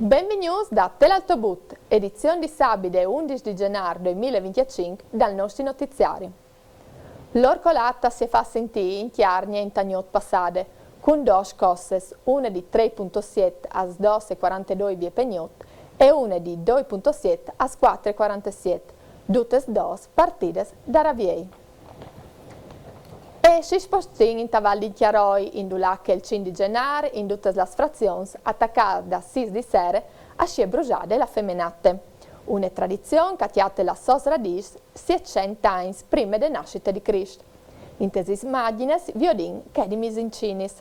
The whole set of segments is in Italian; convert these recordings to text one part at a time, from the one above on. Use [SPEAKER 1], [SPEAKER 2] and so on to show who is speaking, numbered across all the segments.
[SPEAKER 1] Benvenuti da Telaltobut, edizione di sabato 11 di gennaio 2025 dal nostro notiziario. L'orcolata si fa sentire in Chiarnia in tagnot passate, con due cose, una di 3.7 a 2,42 via Pegnot e una di 2.7 a 4,47, tutte due partite da Raviei. E si spostano in Taval di Chiaroi, in Dulac il 5 di gennaio, in tutte le frazioni, attaccate da 6 di sera a scie bruciate la femminate. Una tradizione che ha la sua radice 600 anni prima della nascita di Cristo. In queste immagini viodin che è di misincinis.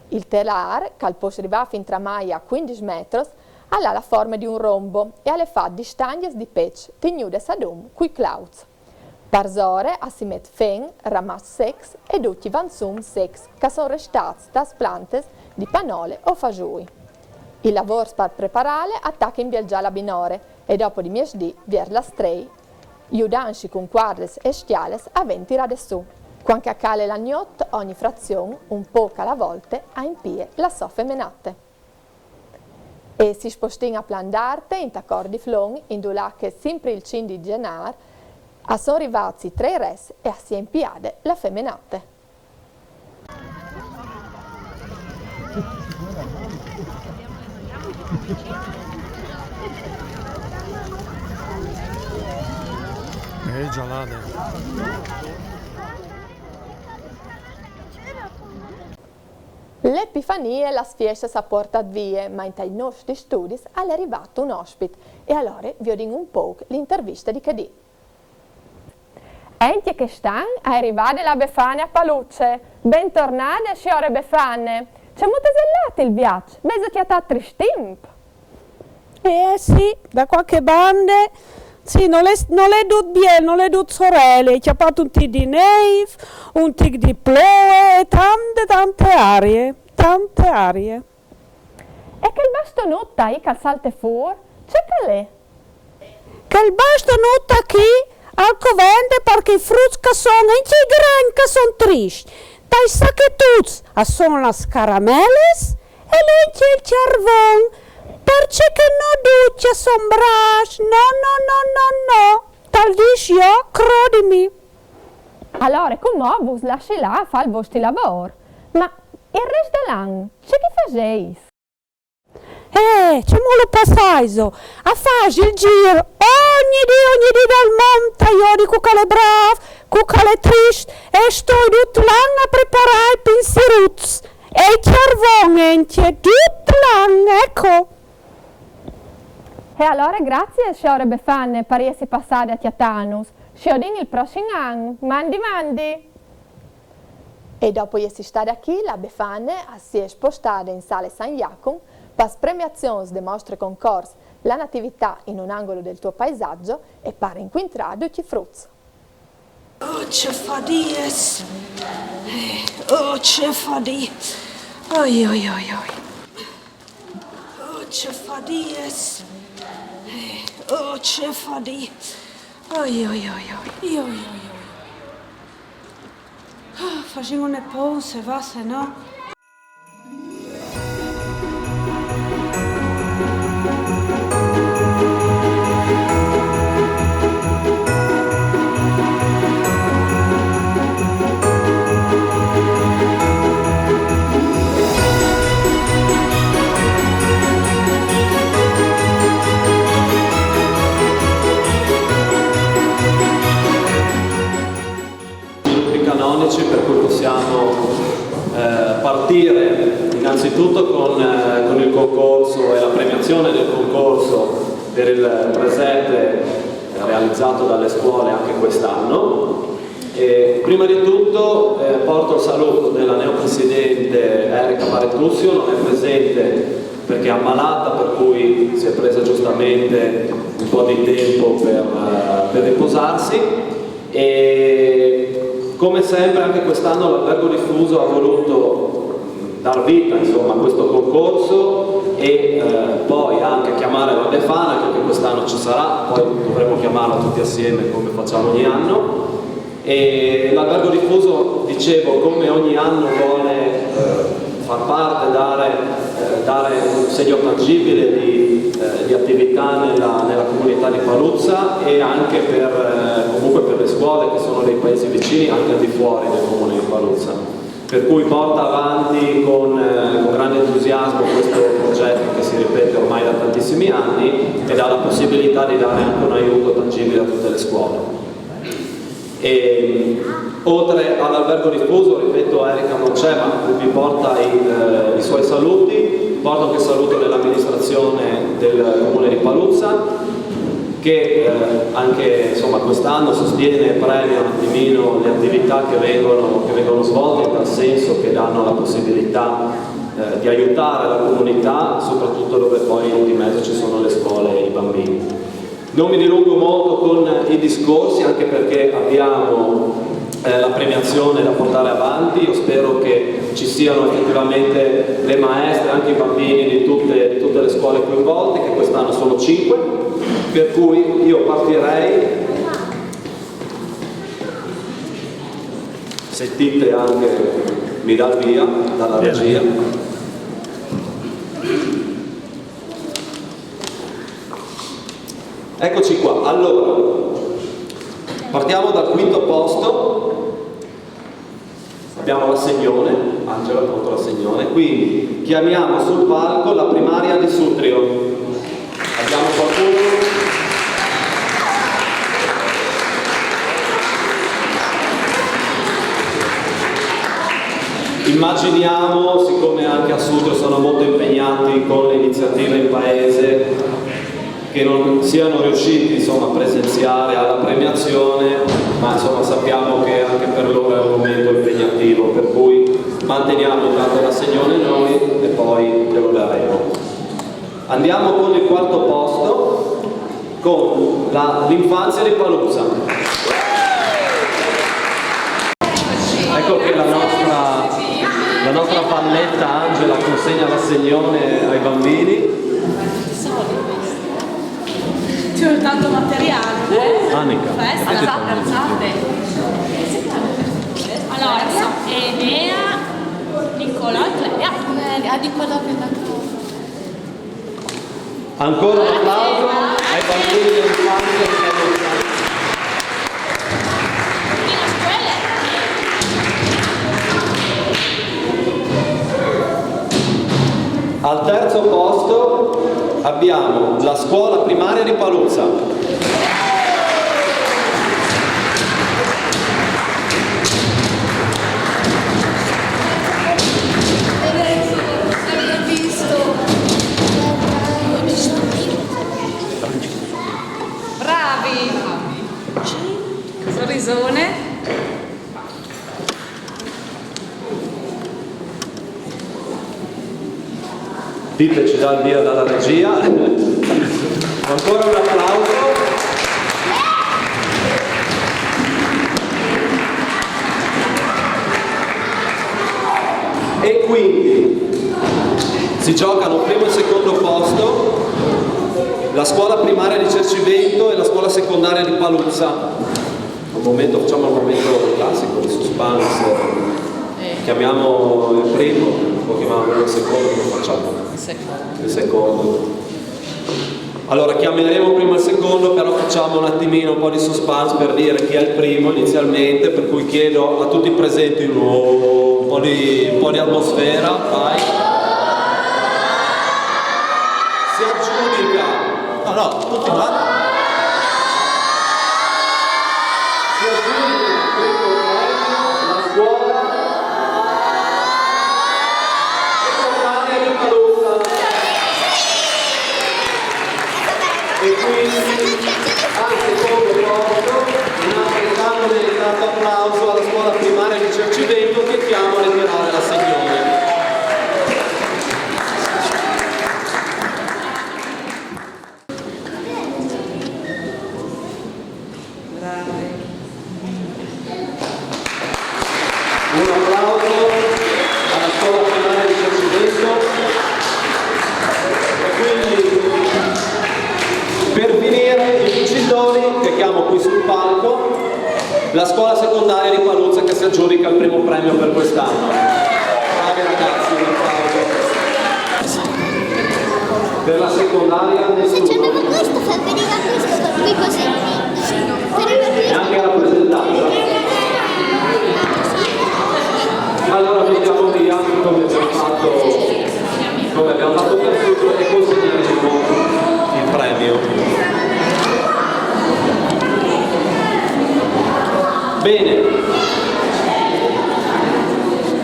[SPEAKER 1] Il telar, che può arrivare fin tra mai a 15 metri, ha la forma di un rombo e ha fatto di stagni di pece tenude ad qui clouds. Parzore assimet fen, ramas secs e tutti vansum secs che sono restati da piante di panole o fagioli. Il lavoro per preparare attacca in bielgia la binore e dopo di miesdì vier la strei, aiutanci con quadres e stiales a 20 rade su. Quando accade la gnot, ogni frazione, un po' alla volta, ha in pie la sua femminate. E si spostino a plan d'arte in taccordi flon, in Dulac sempre il 5 di gennaio, a sono arrivati 3 res e a si empiade la femminate.
[SPEAKER 2] Gelade.
[SPEAKER 1] L'Epifania la sfiescia si porta via, ma in nostri studi è arrivato un ospite e allora vi ho detto un po' l'intervista di Cadì.
[SPEAKER 3] Enti che stan è arrivata la Befana a Palucce. Bentornate, signore Befane. C'è molto zellato il viaggio, vedo che ha dato tristimp.
[SPEAKER 4] Sì, da qualche bande, sì, non le dut bien, non le dut sorelle, ci ha fatto un tic di neve, un tic di ploe, tante arie.
[SPEAKER 3] E che il bastonutta hai calzalte fuori? C'è che lei?
[SPEAKER 4] Che il bastonutta qui al covente perché i frutti che sono in gran che sono tristi. Dai sacchetuts a sono le caramelles e lì c'è il cervon. Perché che non duce son brash. No. Tal dici io, credimi.
[SPEAKER 3] Allora, come vos lasci là a fare il vostro lavoro? Ma il resto dell'anno, c'è che faceis?
[SPEAKER 4] C'è molto passaggio, a fare il giro ogni dì del monte, io dico che è bravo, che è triste, e sto tutto l'anno a preparare i pensieruts, e i cervoni, tutto l'anno, ecco.
[SPEAKER 3] E allora grazie, signore Befane, per essere passate a Tiatanus. Ci vediamo il prossimo anno. Mandi.
[SPEAKER 1] E dopo essere stata qui, la Befane si è spostata in sale San Jacopo per premiazioni dei nostri concorsi La natività in un angolo del tuo paesaggio e per incontrare tutti i frutti.
[SPEAKER 5] Oh, c'è fadies! Oh, c'è fadi! Oi. Oh, c'è fadies! Oh, c'è fadi! Oi. Facciamo una pausa, va se no?
[SPEAKER 6] Per cui possiamo partire innanzitutto con il concorso e la premiazione del concorso per il presepe realizzato dalle scuole anche quest'anno. Prima di tutto porto il saluto della neopresidente Erika Paretussio, non è presente perché è ammalata, per cui si è presa giustamente un po' di tempo per riposarsi. E come sempre anche quest'anno l'Albergo Diffuso ha voluto dar vita a questo concorso e poi anche chiamare la Befana, che anche quest'anno ci sarà, poi dovremo chiamarla tutti assieme come facciamo ogni anno. E l'Albergo Diffuso, dicevo, come ogni anno vuole far parte, dare un segno tangibile di attività nella comunità di Paluzza e anche comunque per le scuole che sono dei paesi vicini, anche al di fuori del comune di Paluzza. Per cui porta avanti con grande entusiasmo questo progetto che si ripete ormai da tantissimi anni e dà la possibilità di dare anche un aiuto tangibile a tutte le scuole. E oltre all'albergo diffuso, ripeto, Erika non c'è, ma vi porta i suoi saluti, porta anche il saluto dell'amministrazione del comune di Paluzza, che anche quest'anno sostiene e premia un attimino le attività che vengono svolte, in tal senso che danno la possibilità di aiutare la comunità, soprattutto dove poi di mezzo ci sono le scuole e i bambini. Non mi dilungo molto con i discorsi, anche perché abbiamo la premiazione da portare avanti. Io spero che ci siano effettivamente le maestre, anche i bambini di tutte le scuole coinvolte, che quest'anno sono 5, per cui io partirei, sentite anche mi dà il via dalla regia. Eccoci qua, allora, partiamo dal quinto posto, abbiamo l'assegnone, Angela ha pronto l'assegnone, quindi chiamiamo sul palco la primaria di Sutrio. Abbiamo qualcuno? Immaginiamo, siccome anche a Sutrio sono molto impegnati con le iniziative in paese, che non siano riusciti a presenziare alla premiazione, ma sappiamo che anche per loro è un momento impegnativo, per cui manteniamo intanto l'assegnone noi e poi glielo daremo. Andiamo con il quarto posto, con l'infanzia di Paluzza. Ecco che la nostra valletta Angela consegna l'assegnone ai bambini.
[SPEAKER 5] C'è tanto materiale.
[SPEAKER 6] Annika.
[SPEAKER 2] Alzate. Allora, Enea, Nicolò e Clelia. Nicolò che
[SPEAKER 6] Ancora un applauso ai bambini dell'infanzia di Paluzza. Al terzo posto abbiamo la scuola primaria di Paluzza.
[SPEAKER 5] Bravi! Sorrisone.
[SPEAKER 6] Tite ci dà il via dalla regia. Ancora un applauso. E quindi si giocano primo e secondo posto la scuola primaria di Cercivento e la scuola secondaria di Paluzza. Facciamo il momento classico di suspense. Chiamiamo il primo, poi chiamiamo il secondo, poi facciamo il secondo. Allora chiameremo prima il secondo, però facciamo un attimino un po' di suspense per dire chi è il primo inizialmente, per cui chiedo a tutti i presenti un po' di atmosfera, vai. Si aggiudica. No, tutti là. Si aggiudica il primo premio, la scuola secondaria di Paluzza. E quindi al secondo posto un altrettanto meritato applauso alla scuola primaria di Cercivento, che chiamo a ritirare l'assegnone. Un applauso alla scuola primaria di Cercivento. E quindi, per finire, i vincittori che chiamo qui sul palco, la scuola secondaria di Paluzza, che si aggiudica il primo premio per quest'anno. Bravi ragazzi. Per la secondaria
[SPEAKER 7] Se
[SPEAKER 6] nessuno.
[SPEAKER 7] c'avevo questo, veniva questo qui così.
[SPEAKER 6] E anche rappresentato. Allora mettiamo via come abbiamo fatto per tutto e consegneremo il premio. Bene,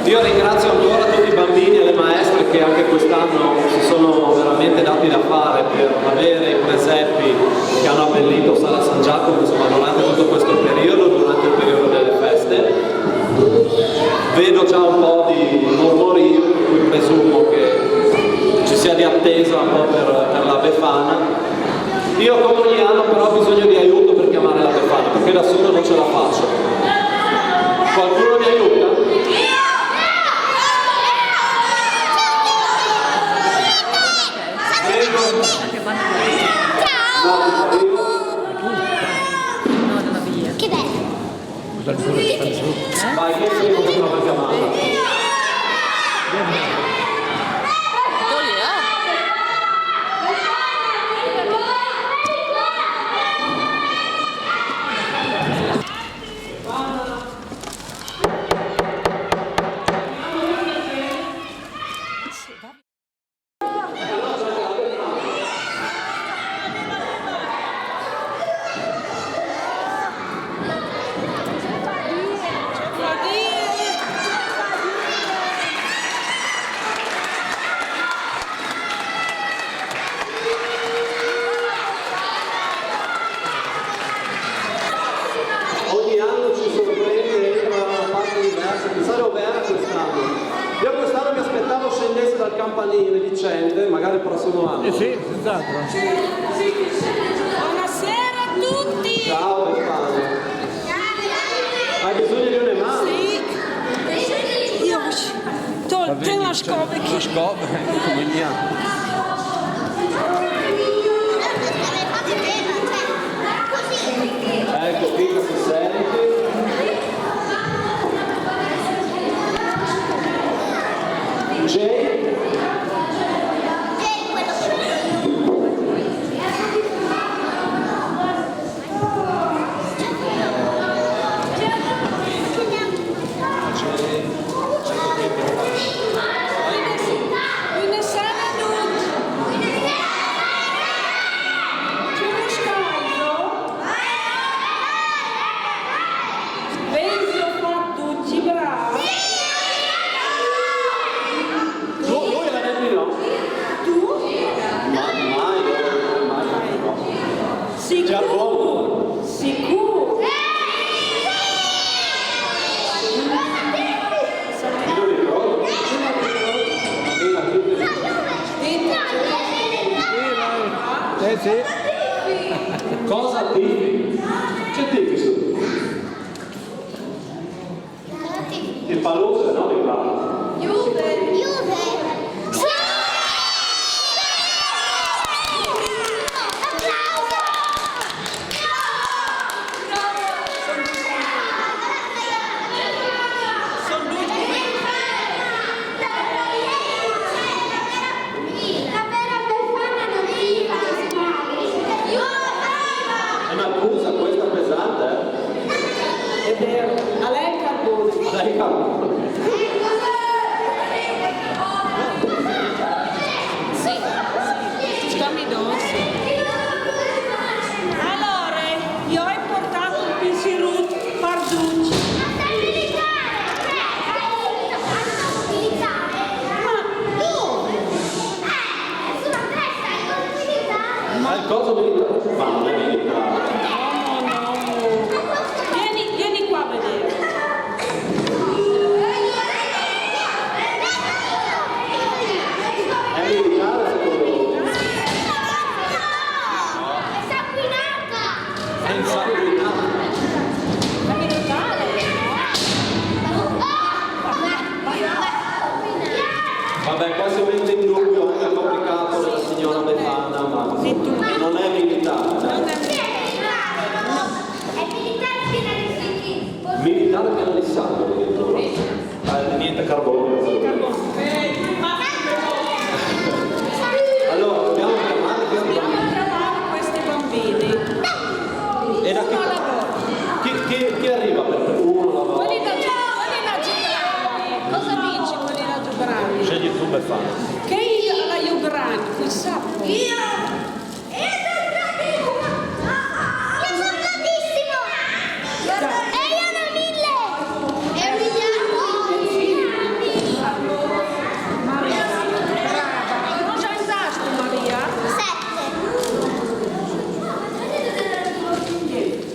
[SPEAKER 6] io ringrazio ancora tutti i bambini e le maestre che anche quest'anno si sono veramente dati da fare per avere i presepi che hanno abbellito Sala San Giacomo, insomma, durante tutto questo periodo, durante il periodo delle feste. Vedo già un po' di mormorio, per cui presumo che ci sia di attesa un po' per la Befana. Io come ogni anno però ho bisogno di aiuto per chiamare la Befana, perché da solo non ce la faccio. Qualcuno mi aiuta?
[SPEAKER 7] Che bello!
[SPEAKER 6] Vai, che primo che prova a chiamare? Ogni anno ci sorprende, entra da una parte diversa, pensare Overa quest'anno. Io quest'anno mi aspettavo scendesse dal campanile Vicende, magari il prossimo anno.
[SPEAKER 8] Sì, senz'altro.
[SPEAKER 5] Buonasera a tutti!
[SPEAKER 6] Ciao Befana. Hai bisogno di un mano?
[SPEAKER 5] Io tengo la scopa
[SPEAKER 8] La scopa, come niente.
[SPEAKER 6] Ecco qui che si sente. Jay?
[SPEAKER 5] Buonasera a tutti! C'è uno scaldo? Penso fattucci, bravo!
[SPEAKER 6] Lui l'ha detto di no?
[SPEAKER 5] Tu?
[SPEAKER 6] Mai no.
[SPEAKER 5] Sicuro! Sicuro!
[SPEAKER 6] Io ricordo.
[SPEAKER 8] Sì.
[SPEAKER 6] Cosa tifi? C'è tifi su? Il paluzzo, no? Mi va.
[SPEAKER 7] Juve! Sì! Applauso! La vera Befana non viva!
[SPEAKER 6] È un'accusa questa pesante,
[SPEAKER 5] È vero, a lei il carbone.
[SPEAKER 6] Dai cavolo.
[SPEAKER 5] Stammi d'osso. Allora, io ho portato il pisirut Parducci.
[SPEAKER 6] Ma il coso militare? Ma non è militare.
[SPEAKER 5] Vieni qua a vedere.
[SPEAKER 6] È militare secondo voi? È insanguinato. Vabbè, qua si mette in dubbio anche il complicato della signora Befana, ma non è militare. Militare piena di sangue addirittura. Niente carbone. Allora, dobbiamo Befana?
[SPEAKER 5] Che io la io grande, qui sappo.
[SPEAKER 7] Io sono grandissimo! E io ne ho 1000! E
[SPEAKER 5] Maria, brava. Cosa hai dato, Maria?
[SPEAKER 7] 7!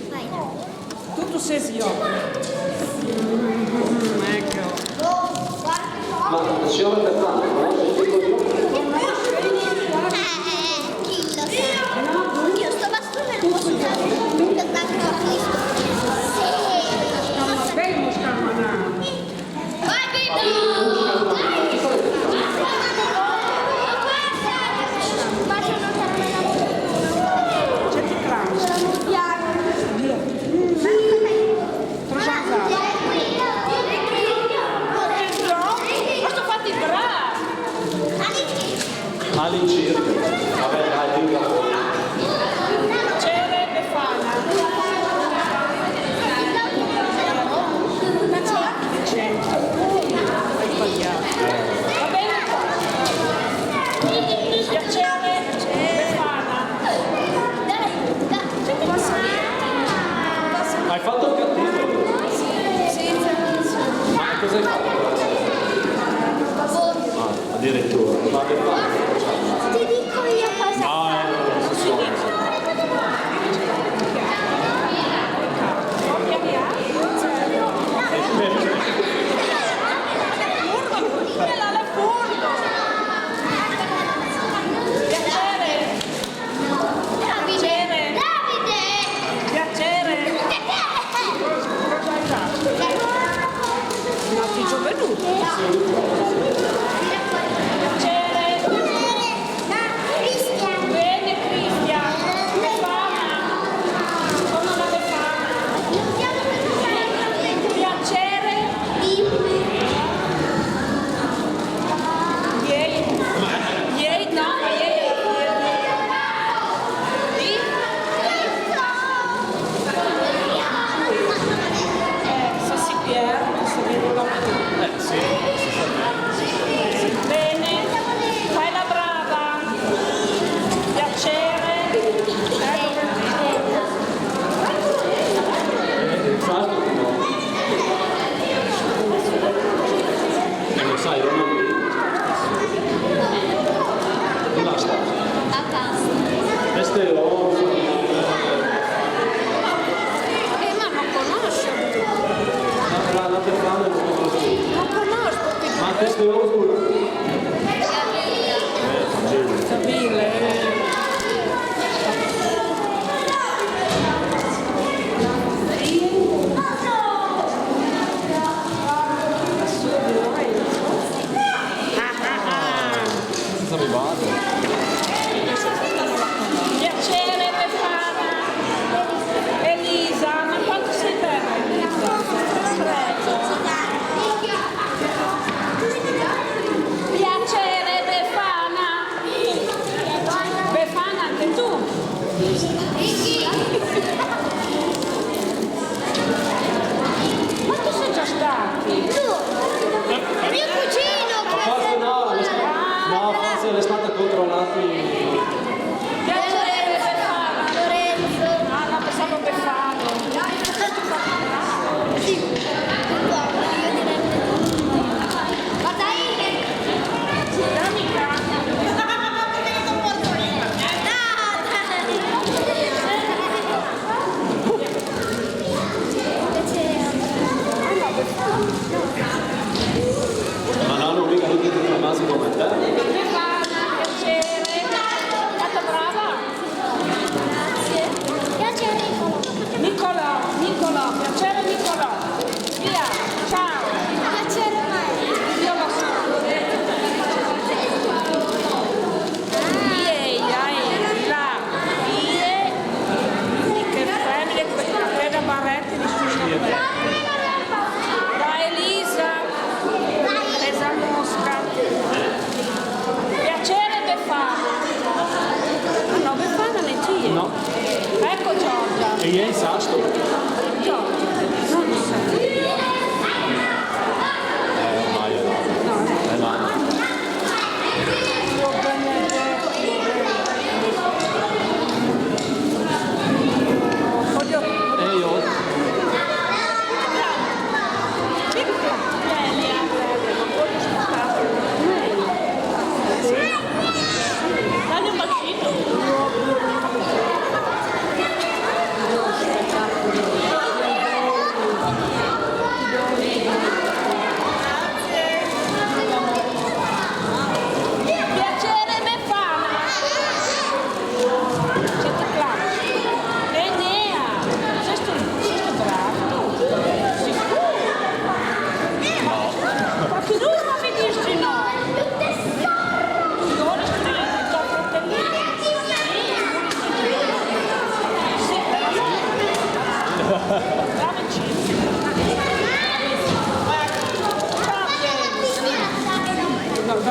[SPEAKER 7] Vai.
[SPEAKER 5] Tutto sei zio. Ecco.
[SPEAKER 6] Ma la signora Befana, no?
[SPEAKER 7] Chi lo sa? Io sto bastone lo posso usare per dare una acquisto. Sì!
[SPEAKER 5] Vengo scamanare.
[SPEAKER 7] Vai, Guido! Faccio una caramella.
[SPEAKER 5] C'è ti claus. Posso farti bravo?
[SPEAKER 6] All'incirca. Vabbè, dai, dica.
[SPEAKER 5] Piacere, Befana. Hai sbagliato. Va bene? Piacere, Befana.
[SPEAKER 6] Hai fatto il cattivo? Ma cosa hai fatto? Ah, addirittura. Ma Befana.
[SPEAKER 7] Ti dico io cosa
[SPEAKER 6] No, non so.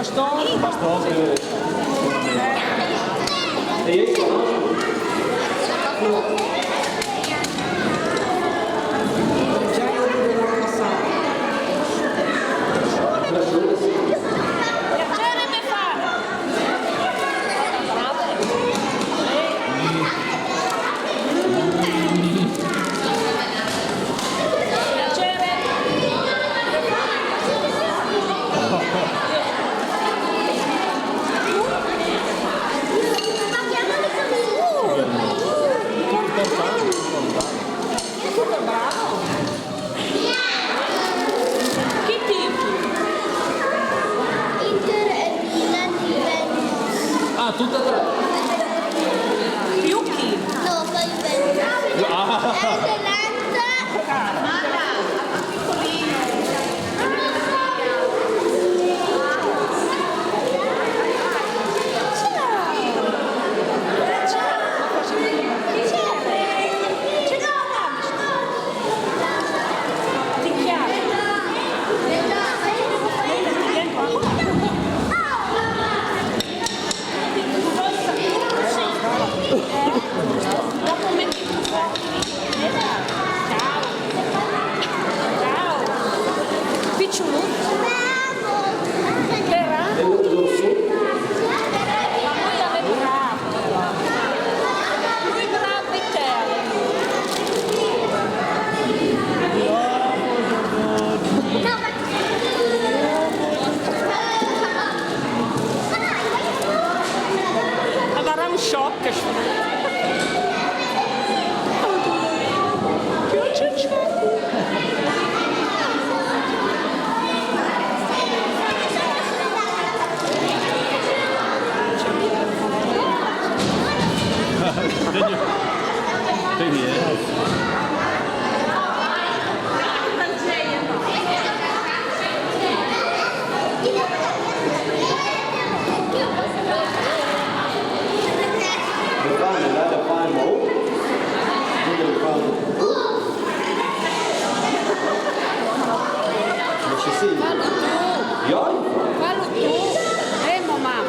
[SPEAKER 8] Bastone.
[SPEAKER 6] E io conosco.
[SPEAKER 2] Piacere Befana. Che tipi?
[SPEAKER 7] Inter e Milan, Juventus.
[SPEAKER 8] Ah, tutte e tre.
[SPEAKER 2] Più chi?
[SPEAKER 7] No, poi Juventus. Atalanta.
[SPEAKER 2] Avrà un shock.
[SPEAKER 6] Befana è l'area fare mo. Non ci sei. Io?
[SPEAKER 4] Fallo tu. Mamma.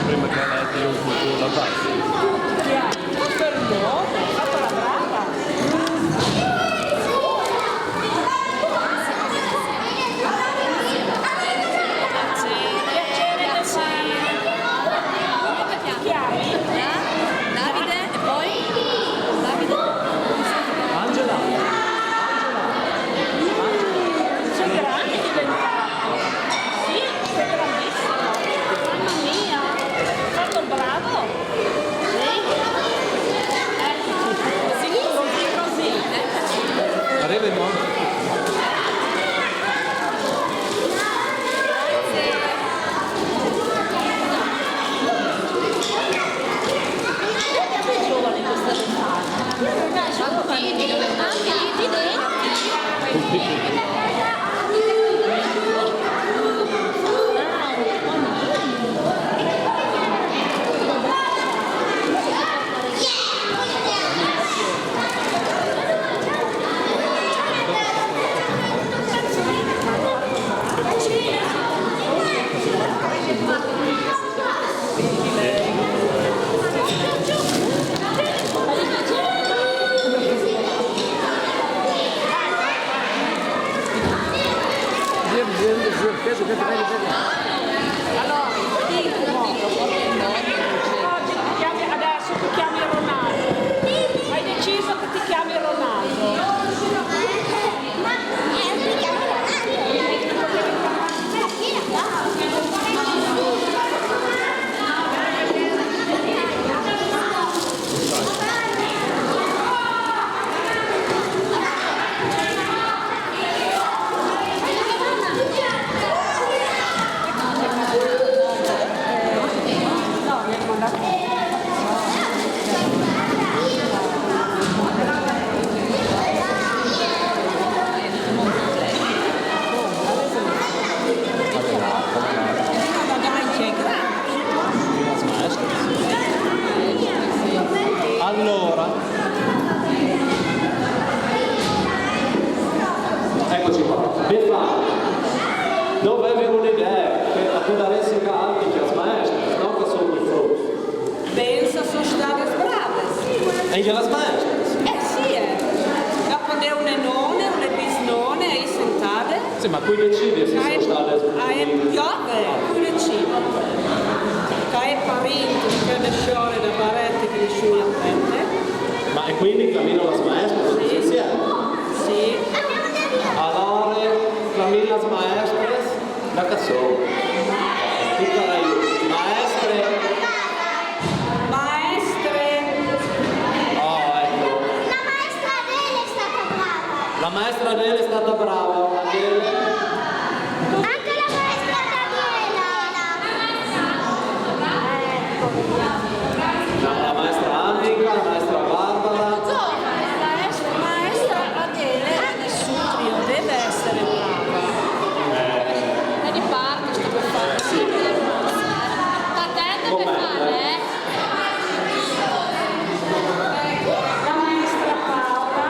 [SPEAKER 8] Prima che la tiro un la base.
[SPEAKER 2] Davide e poi? Davide?
[SPEAKER 6] Angela.
[SPEAKER 2] Sei grande diventato. Sì, sei grandissimo. Mamma mia. Fatto bravo.
[SPEAKER 6] Anche la maestras.
[SPEAKER 5] Sì, dopo ne une nonne, une bisnonne, e sentate.
[SPEAKER 6] Sì, ma qui le cibi si sono state
[SPEAKER 5] Piove, qui le cibi. Che è parente di quelle sciore da barette che le sciue a prende.
[SPEAKER 6] Ma e quindi cammino las maestras tutti insieme?
[SPEAKER 5] Sì.
[SPEAKER 6] Allora, cammino las maestras da cazzone. Tutta la maestre. Oh, ecco.
[SPEAKER 7] La maestra Adele è stata brava.
[SPEAKER 6] La maestra Adele è stata brava. Adele.
[SPEAKER 7] Anche la maestra Daniela.
[SPEAKER 6] La maestra Annica, la maestra Barbara.
[SPEAKER 5] Maestra Adele, nessun trio deve essere brava.
[SPEAKER 2] È di parte sto per fare.
[SPEAKER 6] Sì.
[SPEAKER 2] Patente per
[SPEAKER 6] Com'è?
[SPEAKER 2] fare,
[SPEAKER 5] La maestra Paola.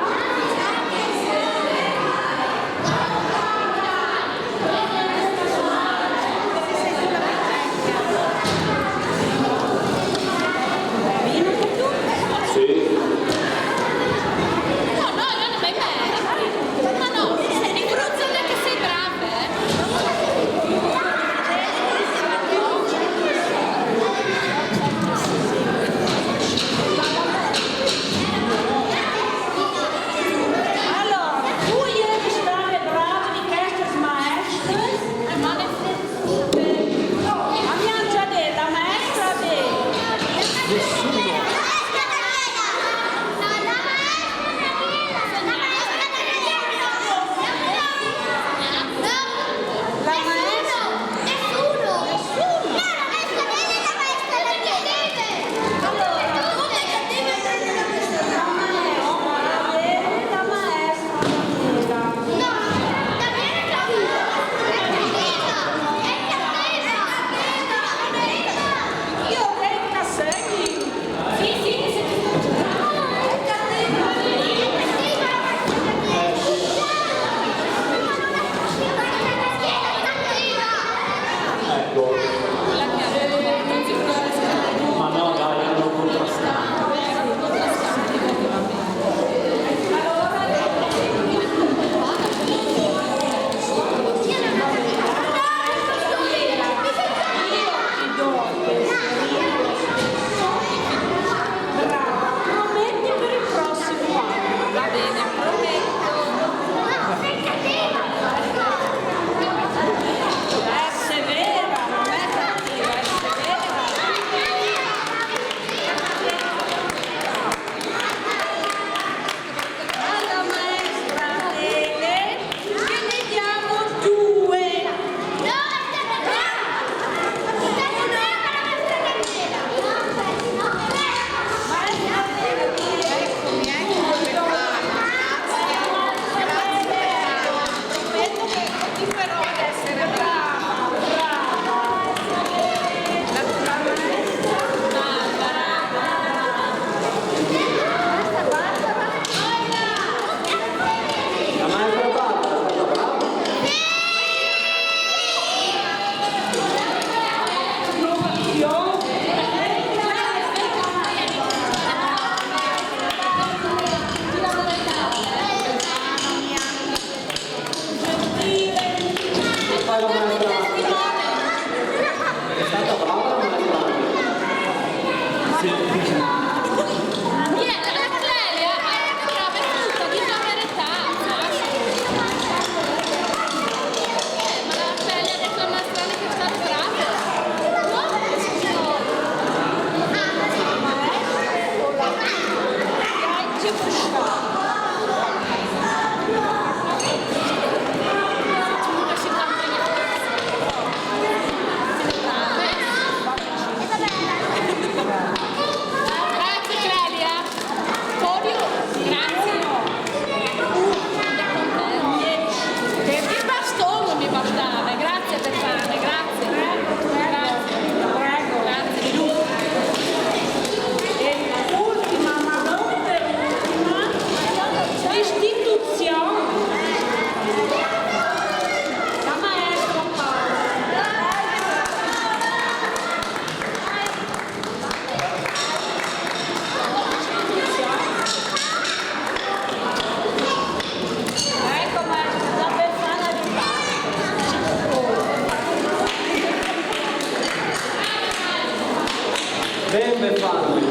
[SPEAKER 6] Ben Beffanne.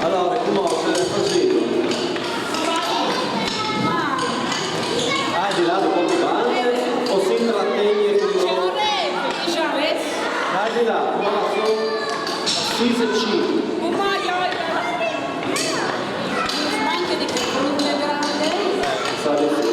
[SPEAKER 6] Allora, come se così. Di là di pochi bande o si intrattiene con loro? Di là, come la sono? 6 e 5.
[SPEAKER 5] Anche di che frutta è grande?
[SPEAKER 6] Sa di sì.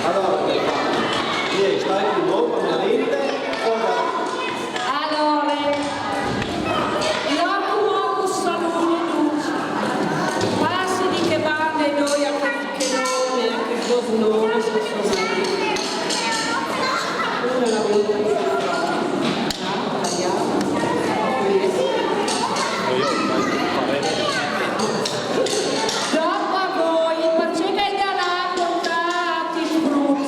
[SPEAKER 6] Allora, stai di nuovo a Melinde o da?
[SPEAKER 5] Allora, io saluto passi di che vanno e noi a che nome, a che cosa non si sono. Una la vedo dopo a voi, perché che darà portati frutti.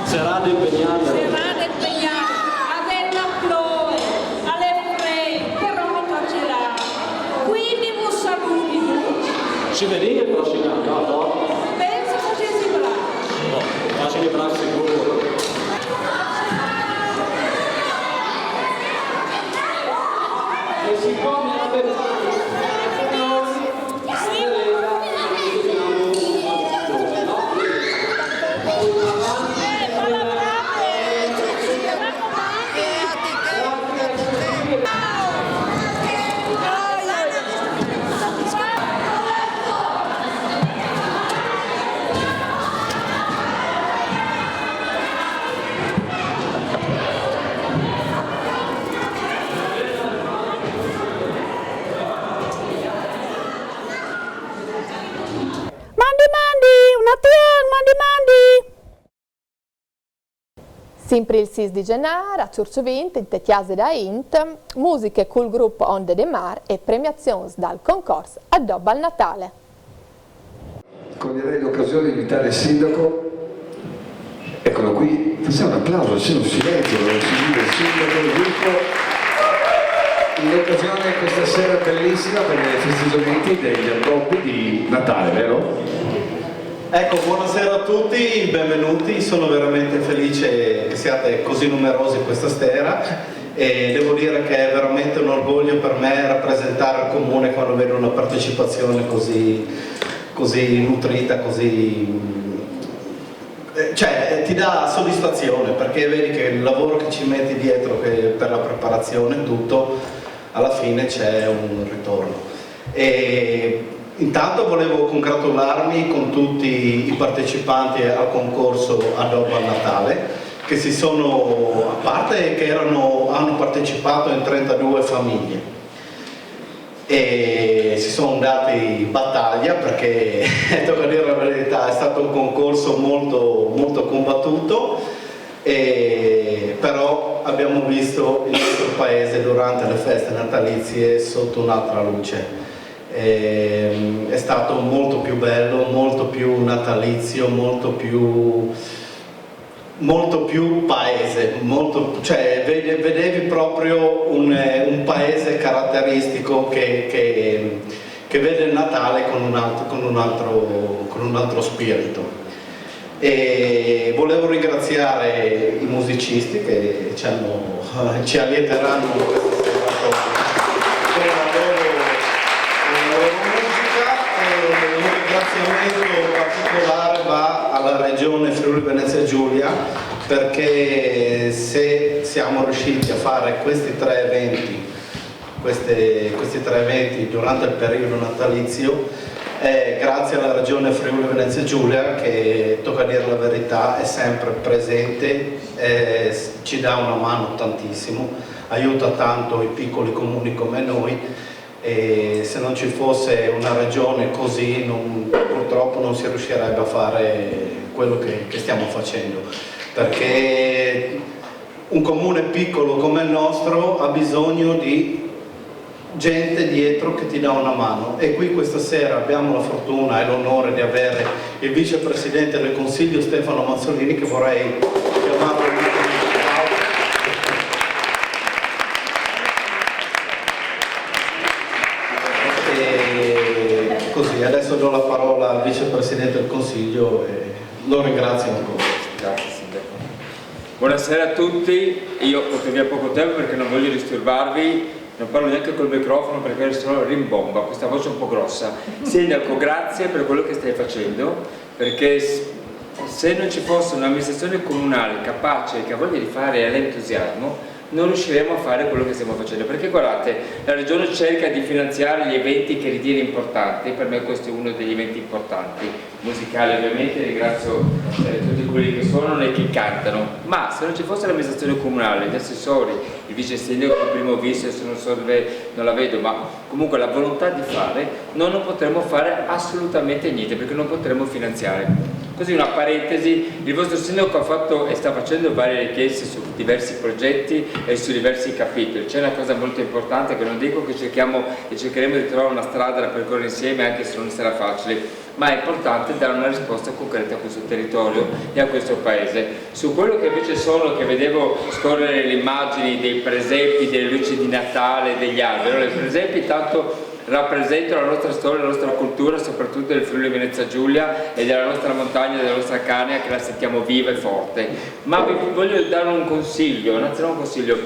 [SPEAKER 6] Serate impegnate.
[SPEAKER 5] Serate impegnate, avere Chloe, alle Frey, però mi toccerà. Quindi vi saluto.
[SPEAKER 6] Ci venite il prossimo anno, no?
[SPEAKER 5] Penso che ci si bravi.
[SPEAKER 6] No, ma ci riprende sicuro. E siccome la Beffanne
[SPEAKER 1] Sempre il 6 di gennaio, a Ciurciovint, in Tetiase da Int, musiche col gruppo Onde de Mar e premiazioni dal concorso Addobbo al Natale.
[SPEAKER 9] Coglierei l'occasione di invitare il sindaco, eccolo qui, facciamo un applauso, c'è un silenzio, dove si vive il sindaco del gruppo, in occasione questa sera bellissima per i festeggiamenti degli addobbi di Natale, vero?
[SPEAKER 10] Ecco, buonasera a tutti, benvenuti, sono veramente felice che siate così numerosi questa sera e devo dire che è veramente un orgoglio per me rappresentare il comune quando vedo una partecipazione così nutrita, cioè ti dà soddisfazione perché vedi che il lavoro che ci metti dietro per la preparazione e tutto, alla fine c'è un ritorno. E intanto volevo congratularmi con tutti i partecipanti al concorso Addobbo al Natale, che si sono, a parte che hanno partecipato in 32 famiglie e si sono dati battaglia perché, tocca dire la verità, è stato un concorso molto, molto combattuto, però abbiamo visto il nostro paese durante le feste natalizie sotto un'altra luce. È stato molto più bello, molto più natalizio, molto più paese, cioè vedevi proprio un paese caratteristico che vede il Natale con un altro spirito. E volevo ringraziare i musicisti che ci allieteranno questa sera con la loro musica, e un ringraziamento particolare va alla Regione Friuli Venezia Giulia, perché se siamo riusciti a fare questi tre eventi durante il periodo natalizio, grazie alla Regione Friuli Venezia Giulia che, tocca dire la verità, è sempre presente, ci dà una mano tantissimo, aiuta tanto i piccoli comuni come noi, e se non ci fosse una regione così purtroppo non si riuscirebbe a fare quello che stiamo facendo, perché un comune piccolo come il nostro ha bisogno di gente dietro che ti dà una mano, e qui questa sera abbiamo la fortuna e l'onore di avere il vicepresidente del Consiglio Stefano Mazzolini, che vorrei chiamarlo. E così, adesso do la parola al vicepresidente del Consiglio e lo ringrazio ancora.
[SPEAKER 11] Grazie Sindaco. Buonasera a tutti, io porto via poco tempo perché non voglio disturbarvi, non parlo neanche col microfono perché sennò rimbomba, questa voce è un po' grossa. Sindaco, grazie per quello che stai facendo, perché se non ci fosse un'amministrazione comunale capace, che ha voglia di fare e ha l'entusiasmo, non riusciremo a fare quello che stiamo facendo, perché guardate, la Regione cerca di finanziare gli eventi che ritiene importanti, per me questo è uno degli eventi importanti, musicali ovviamente, ringrazio tutti quelli che suonano e che cantano, ma se non ci fosse l'amministrazione comunale, gli assessori, il vice sindaco che prima ho visto, adesso non so dove, non la vedo, ma comunque la volontà di fare, noi non potremo fare assolutamente niente, perché non potremo finanziare. Così una parentesi, il vostro sindaco ha fatto e sta facendo varie richieste su diversi progetti e su diversi capitoli. C'è una cosa molto importante che non dico che cerchiamo e cercheremo di trovare una strada da percorrere insieme, anche se non sarà facile, ma è importante dare una risposta concreta a questo territorio e a questo paese. Su quello che invece sono, che vedevo scorrere le immagini dei presepi, delle luci di Natale, degli alberi, le presepi tanto rappresentano la nostra storia, la nostra cultura, soprattutto del Friuli Venezia Giulia e della nostra montagna, della nostra Canea, che la sentiamo viva e forte. Ma vi voglio dare un consiglio, un consiglio.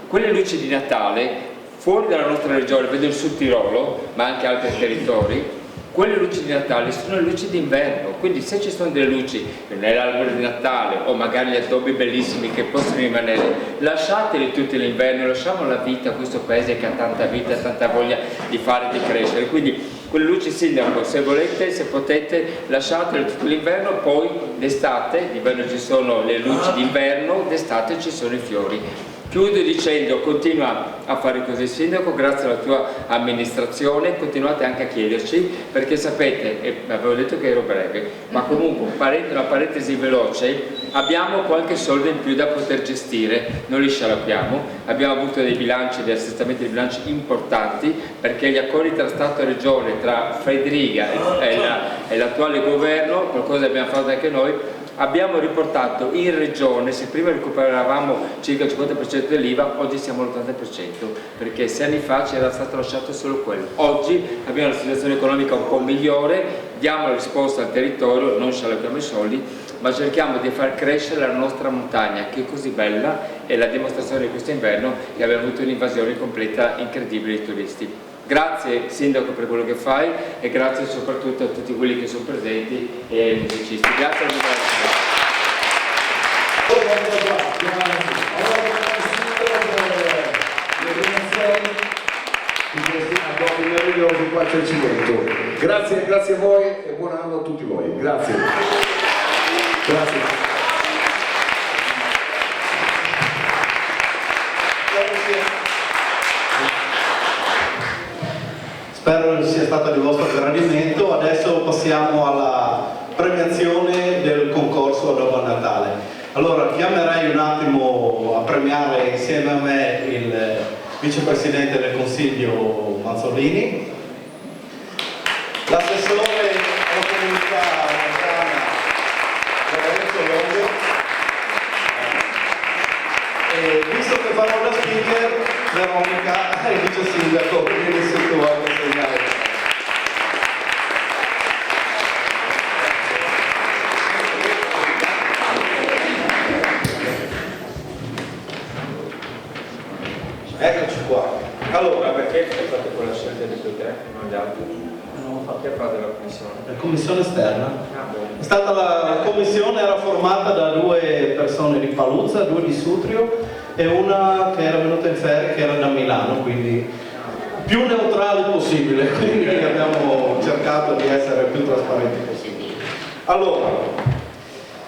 [SPEAKER 11] Quelle luci di Natale, fuori dalla nostra regione, vedo il Sud Tirolo, ma anche altri territori, quelle luci di Natale sono le luci d'inverno, quindi se ci sono delle luci nell'albero di Natale o magari gli addobbi bellissimi che possono rimanere, lasciateli tutti l'inverno, lasciamo la vita a questo paese che ha tanta vita, tanta voglia di fare e di crescere, quindi quelle luci sindaco, se volete, se potete, lasciatele tutto l'inverno, poi d'estate, d'inverno ci sono le luci d'inverno, d'estate ci sono i fiori. Chiudo dicendo, continua a fare così sindaco, grazie alla tua amministrazione, continuate anche a chiederci, perché sapete, e avevo detto che ero breve, ma comunque una parentesi veloce, abbiamo qualche soldo in più da poter gestire, non li scialappiamo, abbiamo avuto dei bilanci, degli assestamenti di bilanci importanti, perché gli accordi tra Stato e Regione, tra Federica e l'attuale governo, qualcosa abbiamo fatto anche noi, abbiamo riportato in regione, se prima recuperavamo circa il 50% dell'IVA, oggi siamo all'80%, perché 6 anni fa ci era stato lasciato solo quello. Oggi abbiamo una situazione economica un po' migliore, diamo la risposta al territorio, non scialappiamo i soldi, ma cerchiamo di far crescere la nostra montagna, che è così bella, e la dimostrazione di questo inverno che abbiamo avuto un'invasione completa incredibile di turisti. Grazie sindaco per quello che fai e grazie soprattutto a tutti quelli che sono presenti e ai musicisti. Grazie a tutti.
[SPEAKER 9] Grazie a voi e buon anno a tutti voi. Grazie.
[SPEAKER 10] Spero sia stato di vostro gradimento. Adesso passiamo alla premiazione del concorso Adobbo a Natale. Allora chiamerei un attimo a premiare insieme a me il vicepresidente del Consiglio Mazzolini, l'assessore alla comunità montana Lorenzo Longo, e visto che farò da speaker, Veronica, il vice sindaco, vieni su tu a consegnare. Eccoci qua. Allora,
[SPEAKER 11] perché hai fatto quella scelta di quei tre, non gli altri? Che ha fatto la commissione?
[SPEAKER 10] La commissione esterna? È stata la commissione era formata da 2 persone di Paluzza, 2 di Sutrio e una che era venuta in ferie, che era da Milano, quindi più neutrale possibile, quindi abbiamo cercato di essere più trasparenti possibile. Allora,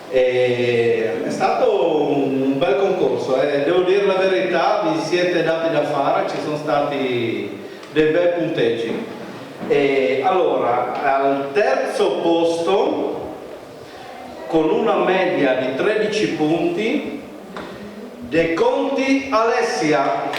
[SPEAKER 10] è stato un bel concorso, devo dire la verità, vi siete dati da fare, ci sono stati dei bei punteggi. Allora, al terzo posto, con una media di 13 punti, De Conti Alessia.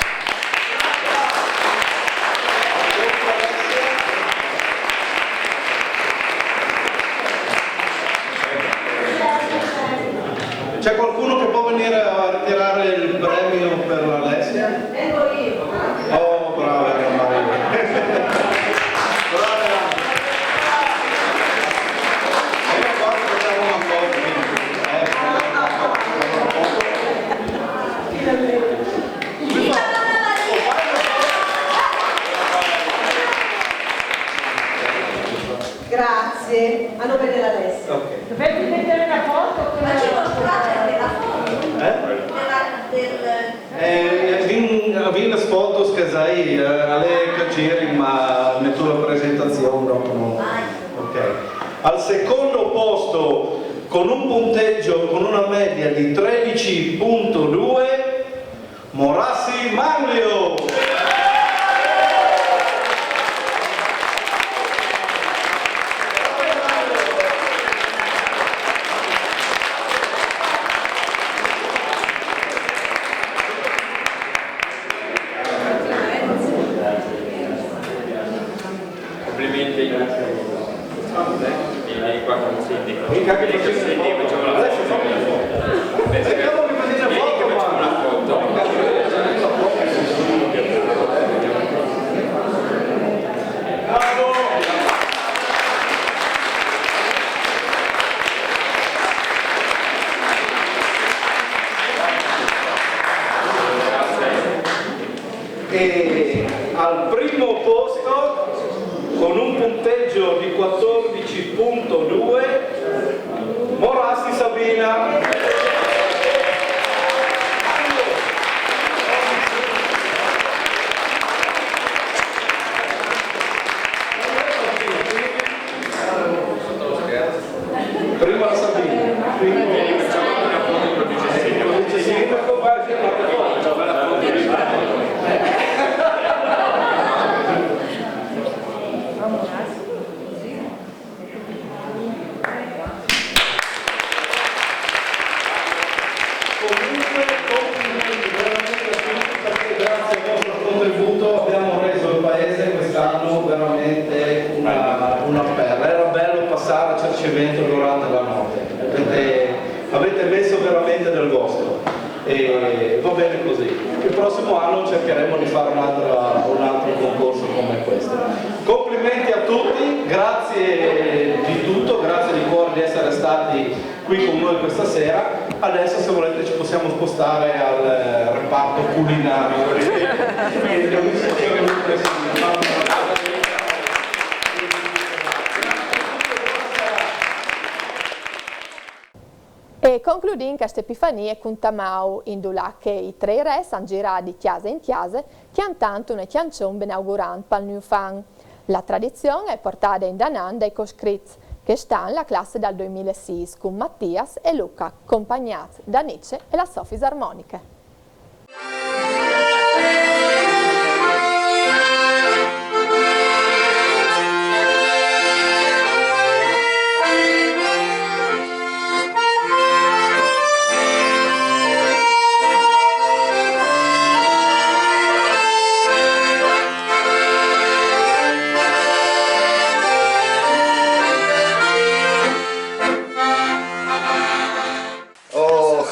[SPEAKER 10] C'è qualcuno che può venire a ritirare il premio per l'Alessia?
[SPEAKER 5] Vengo io.
[SPEAKER 10] Oh, brava Maria.
[SPEAKER 5] Grazie, a nome dell'Alessia.
[SPEAKER 10] Okay.
[SPEAKER 5] Dovete mettere una foto? Ma ci mostrate la foto?
[SPEAKER 10] Vin fotos che sai, alle cagiri, ma metto la presentazione dopo. Ok. Al secondo posto, con un punteggio, con una media di 13.2, Morassi Manlio.
[SPEAKER 11] Complimenti, grazie. Vieni qua con Cindy. Vieni con Cindy, facciamo la foto. Vieni che facciamo una foto.
[SPEAKER 10] E al primo posto, con un punteggio di 14.2, Morassi Sabina. Prima la Sabina.
[SPEAKER 11] Facciamo una foto con il sindaco.
[SPEAKER 10] Abbiamo reso il paese quest'anno veramente una perla. Era bello passare a Cercevento durante la notte, avete messo veramente del vostro e va bene così. Il prossimo anno cercheremo di fare un altro concorso come questo. Complimenti a tutti, grazie di tutto, grazie di cuore di essere stati qui con noi questa sera. Adesso se volete ci possiamo spostare al reparto culinario.
[SPEAKER 1] E concludiamo questa epifania con Tamau, in dove che i tre re sono girati di chiesa in chiesa, chiantando una canzone benaugurante per il New Fan. La tradizione è portata in danan dai coscritti, che stanno alla classe dal 2006 con Mattias e Luca, accompagnati da Nietzsche e la sua fisarmonica.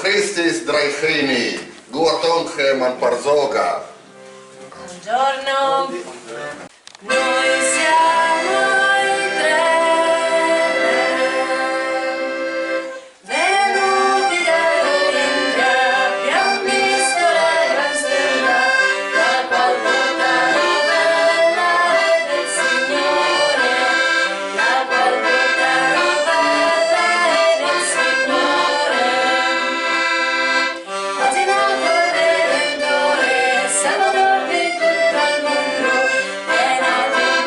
[SPEAKER 12] Christis Draichini, Guatonche Manparzoga.
[SPEAKER 13] Buongiorno, noi siamo i tre, venuti dall'India, abbiamo visto la gran stella, la qual porta novella del Signore, la qual porta novella del Signore. Oggi è nato il Redentore, Salvador di tutto il mondo, è nato il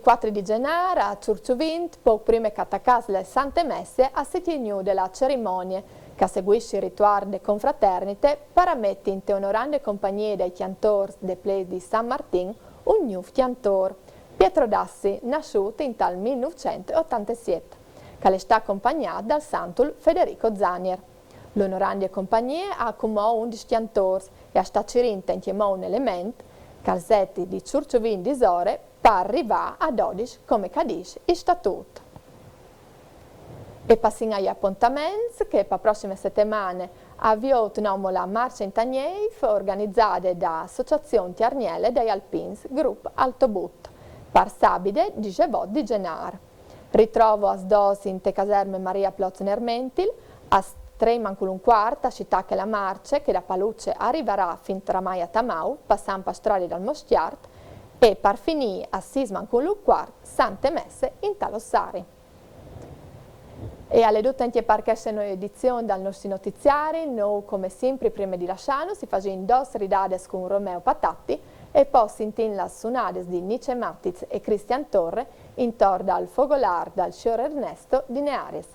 [SPEAKER 1] 24 di gennaio a Ciurciuvint, poco prima che attaccase le Sante Messe, a settignu della cerimonia, che seguisce il rituale de confraternite, parametti in te onorando compagnie dei chiantori de Ples di San Martin, un nuovo chiantor, Pietro Dassi, nasciuto in tal 1987, che le sta accompagnato dal santul Federico Zanier. L'onorandi compagnie ha come 11 chiantori e a sta cirinta in chiamò un elemento, calzetti di Ciurciuvin di Sore, per arrivare a 12 come cadisce il statuto. E passiamo agli appuntamenti che per le prossime settimane avviato la marcia in Tagneif organizzata da Associazione Tiarniele dei Alpins Group Altobut per sabide 18 di gennaio. Ritrovo a Sdos in te caserme Maria Plotz-Nermentil, a 3:15 a città che la marcia che da Paluce arriverà fin tra mai a Tamau, passando per strade dal Mostiart e per finire a 6:15 Sante Messe in Talossari. E alle utenti perché c'è una edizione dal nostro notiziari, noi come sempre prima di lasciarlo si facciamo dos ridades con Romeo Patatti e poi sentin las sunades di Nice Mattiz e Cristian Torre intorno al Fogolar dal Scior Ernesto di Neares.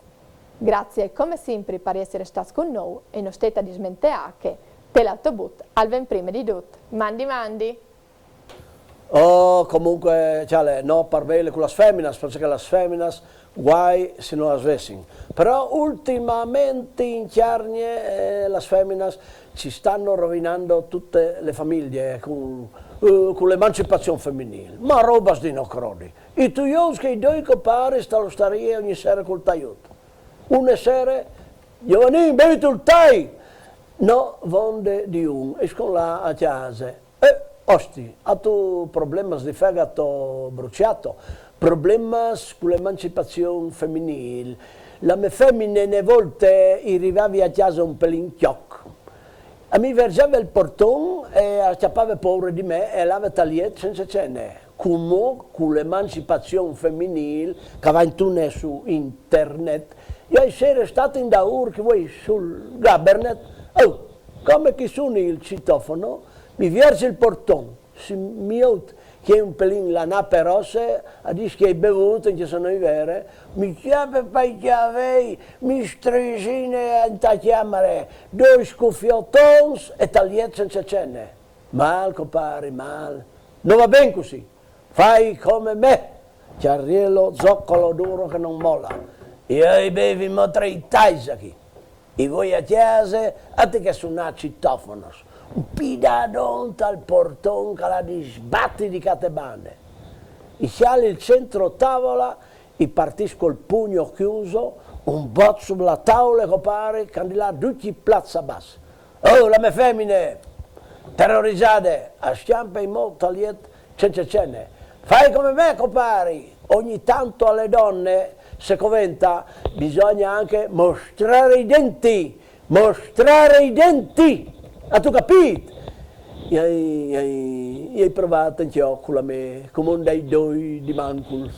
[SPEAKER 1] Grazie come sempre per essere stati con noi e non state a dismentare che l'autobus al ben prima di tutto. Mandi!
[SPEAKER 14] Oh, comunque, cioè, no, parvele con le femmine, perché le femmine guai se non le svessino. Però ultimamente in Chiarnie le femmine ci stanno rovinando tutte le famiglie con l'emancipazione femminile. Ma roba di no crodi. I tuoi che i due compari stanno stare ogni sera col tagliuto. Una sera, Giovanni, bevi tu il tai! No, vonde di un, escono là a casa. Osti, ha tu problemi di fegato bruciato, problemi con l'emancipazione femminile. La mia femmina ne volte arrivavi a casa un pelin chiocco. A mi vergeva il portone e acciappava paura di me e l'aveva tagliato senza cene. Come con l'emancipazione femminile che va in tune su internet. Io essere stato in daur che vuoi sul Gabernet, come che suoni il citofono, mi verge il portone, si miut che è un pelin la nappe rosse, a dire che hai bevuto, che sono vere, mi chiave per chiave, mi strisine in ta chiamare, due scuffiottoni e tagliette senza cene. Mal, compare, mal. Non va bene così, fai come me, chiariello, zoccolo duro che non molla. Io bevi motre i taisaki. E voi a chiesa, a te che suona citofonos. Un pidadon al portone che la disbatti di catebane. E sale il centro tavola, e partis col pugno chiuso, un bot sulla tavola che pare, candilà tutti piazza bassa. Oh, le mie femmine, terrorizzate, a sciampa in mo tagliette senza cene. Fai come me, compari. Ogni tanto alle donne, se coventa, bisogna anche mostrare i denti. Mostrare i denti. Ha tu capito? Io hai provato anche io con la me, come un dei due di mancul.